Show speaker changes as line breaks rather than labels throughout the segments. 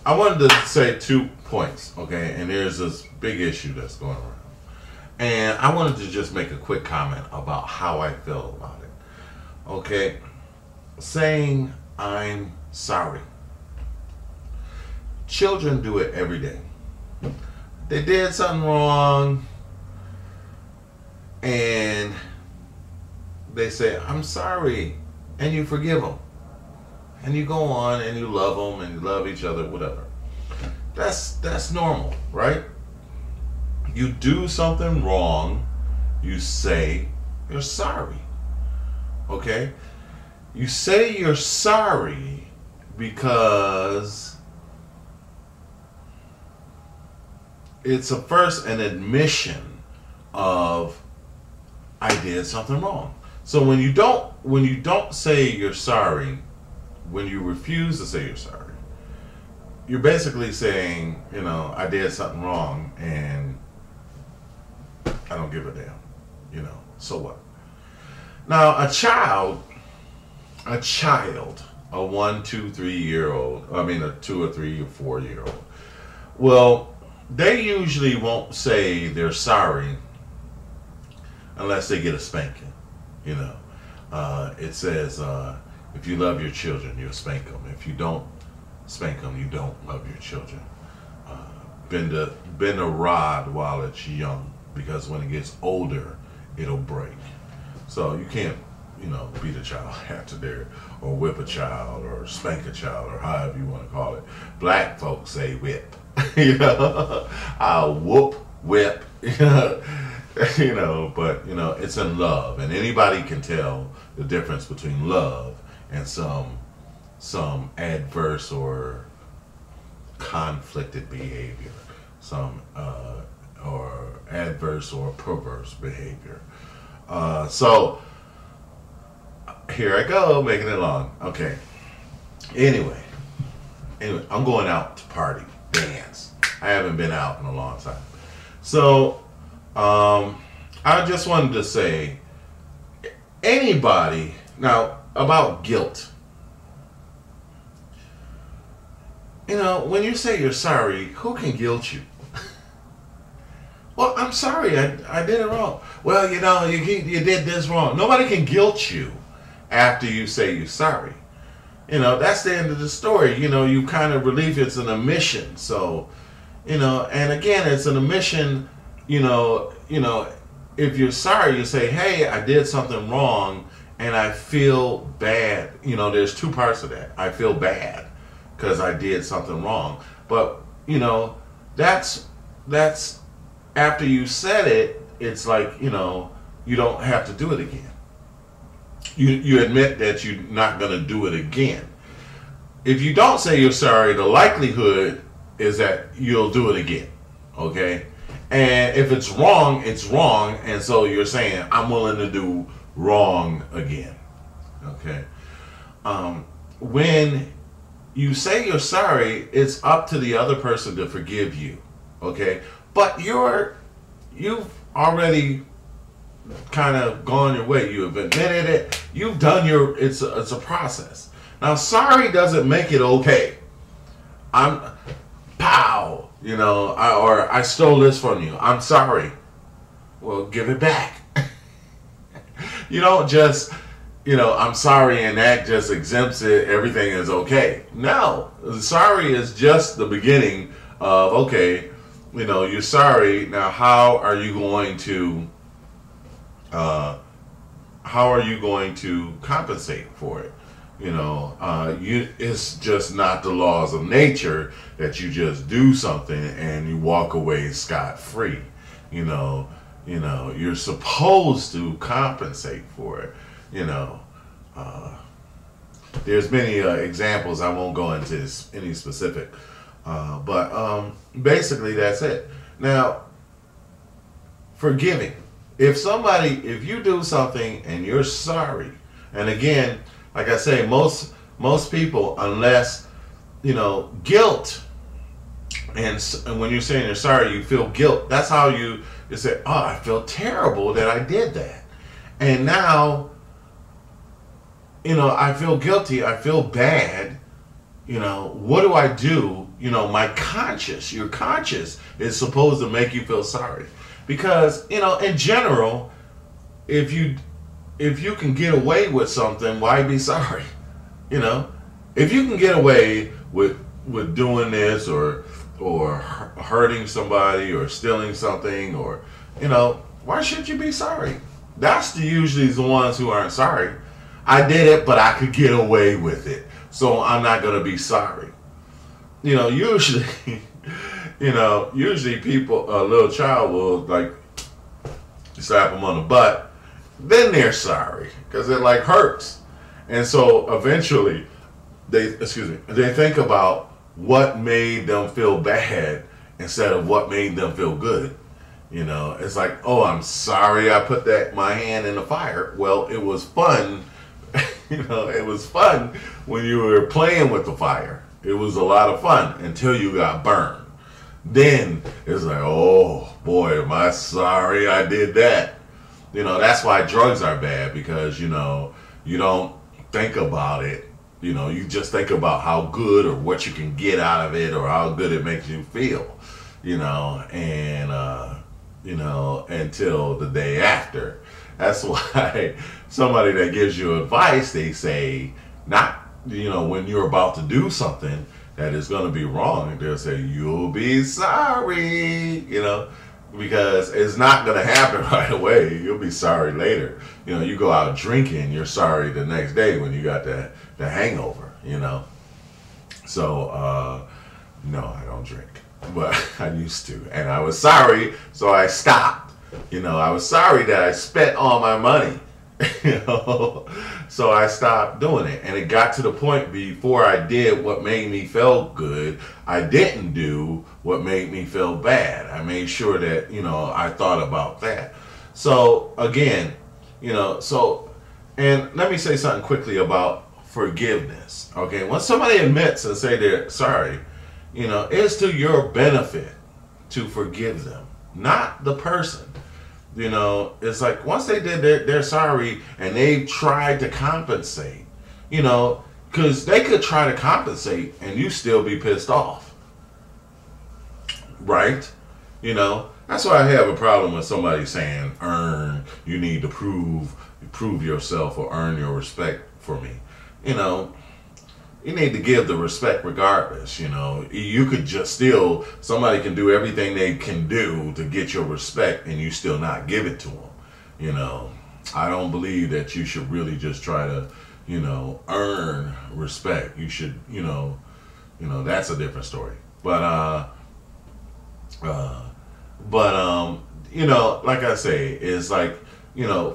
I wanted to say 2 points, okay? And there's this big issue that's going around. And I wanted to just make a quick comment about how I feel about it. Okay? Saying I'm sorry. Children do it every day. They did something wrong and they say, I'm sorry, and you forgive them. And you go on and you love them and you love each other, whatever. That's normal, right? You do something wrong, you say you're sorry. Okay? You say you're sorry because it's an admission of I did something wrong. So when you don't say you're sorry, when you refuse to say you're sorry, you're basically saying, I did something wrong and I don't give a damn. So what? Now a child, a 1, 2, 3-year-old, a 2 or 3 or 4-year-old, well, they usually won't say they're sorry unless they get a spanking. It says, if you love your children, you'll spank them. If you don't spank them, you don't love your children. Bend a rod while it's young, because when it gets older, it'll break. So you can't, beat a child after they're, or whip a child, or spank a child, or however you want to call it. Black folks say whip. I'll whoop, whip. But it's in love, and anybody can tell the difference between love and some adverse or conflicted behavior, or adverse or perverse behavior. So here I go, making it long. Okay. Anyway, I'm going out to party, dance. I haven't been out in a long time. So I just wanted to say, anybody, now about guilt. When you say you're sorry, who can guilt you? Well, I'm sorry, I did it wrong. Well, you did this wrong. Nobody can guilt you after you say you're sorry. That's the end of the story. You kind of relieve it's an omission. So, and again, it's an omission, if you're sorry, you say, hey, I did something wrong and I feel bad. There's 2 parts of that. I feel bad because I did something wrong. But, that's after you said it, it's like, you don't have to do it again. You admit that you're not going to do it again. If you don't say you're sorry, the likelihood is that you'll do it again. Okay? And if it's wrong, it's wrong. And so you're saying, I'm willing to do wrong again. Okay? When you say you're sorry, it's up to the other person to forgive you. Okay? But you've already kind of gone your way. You have admitted it. You've done it's a process. Now, sorry doesn't make it okay. I stole this from you. I'm sorry. Well, give it back. You don't just, I'm sorry and that just exempts it. Everything is okay. No, sorry is just the beginning of, okay, you're sorry. Now, how are you going to compensate for it? It's just not the laws of nature that you just do something and you walk away scot-free. You're supposed to compensate for it. There's many examples. I won't go into any specific, but basically that's it. Now, forgiving. If you do something and you're sorry, and again, like I say, most people, unless, guilt, and when you're saying you're sorry, you feel guilt. That's how you say, oh, I feel terrible that I did that. And now, I feel guilty. I feel bad. What do I do my conscience, your conscience is supposed to make you feel sorry. Because, in general, if you can get away with something, why be sorry? If you can get away with doing this or hurting somebody or stealing something or why should you be sorry? That's usually the ones who aren't sorry. I did it, but I could get away with it, so I'm not gonna be sorry. Usually, usually people, a little child will like slap them on the butt, then they're sorry because it like hurts, and so eventually they think about what made them feel bad instead of what made them feel good. It's like, oh, I'm sorry I put my hand in the fire. Well, it was fun. It was fun when you were playing with the fire. It was a lot of fun until you got burned. Then it's like, oh boy, am I sorry I did that. That's why drugs are bad, because you don't think about it. You just think about how good or what you can get out of it or how good it makes you feel. And until the day after. That's why somebody that gives you advice, they say, not, when you're about to do something that is going to be wrong, they'll say, you'll be sorry, because it's not going to happen right away. You'll be sorry later. You go out drinking, you're sorry the next day when you got the hangover, So, no, I don't drink, but I used to. And I was sorry, so I stopped. I was sorry that I spent all my money, so I stopped doing it. And it got to the point before I did what made me feel good, I didn't do what made me feel bad. I made sure that, I thought about that. So again, and let me say something quickly about forgiveness. Okay, when somebody admits and say they're sorry, it's to your benefit to forgive them, not the person. It's like once they did they're sorry and they've tried to compensate, because they could try to compensate and you still be pissed off, right? That's why I have a problem with somebody saying you need to prove yourself or earn your respect for me. You need to give the respect regardless. You could just somebody can do everything they can do to get your respect and you still not give it to them. I don't believe that you should really just try to, earn respect. You should, that's a different story. But like I say, it's like,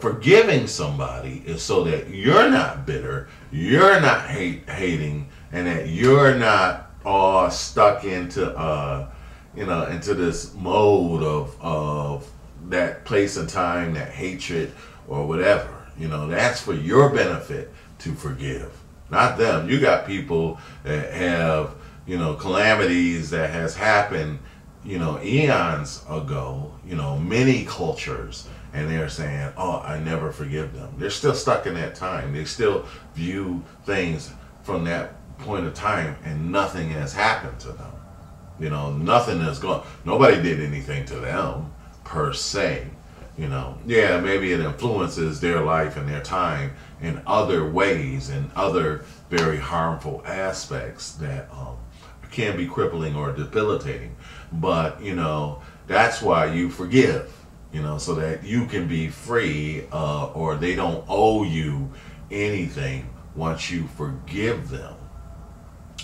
forgiving somebody is so that you're not bitter, you're not hating, and that you're not all stuck into into this mode of that place and time, that hatred or whatever. That's for your benefit to forgive, not them. You got people that have, calamities that has happened, eons ago, many cultures. And they're saying, oh, I never forgive them. They're still stuck in that time. They still view things from that point of time and nothing has happened to them. Nothing has gone. Nobody did anything to them per se. Yeah, maybe it influences their life and their time in other ways and other very harmful aspects that can be crippling or debilitating. But, that's why you forgive. So that you can be free, or they don't owe you anything once you forgive them.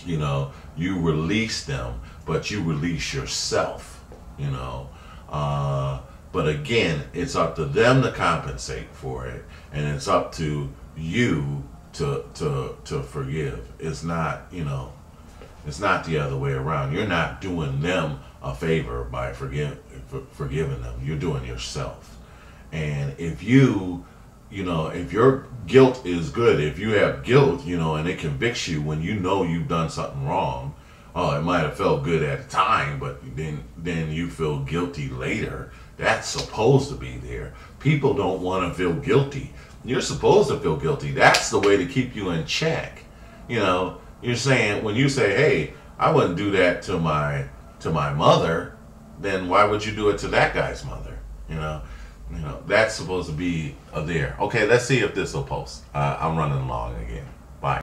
You release them, but you release yourself, but again, it's up to them to compensate for it, and it's up to you to forgive. It's not, it's not the other way around. You're not doing them a favor by forgiving them. You're doing yourself. And if if your guilt is good, if you have guilt, and it convicts you when you've done something wrong, oh, it might have felt good at the time, but then you feel guilty later. That's supposed to be there. People don't want to feel guilty. You're supposed to feel guilty. That's the way to keep you in check. You're saying, when you say, hey, I wouldn't do that to my mother. Then why would you do it to that guy's mother? You know, that's supposed to be there. Okay, let's see if this will post. I'm running along again.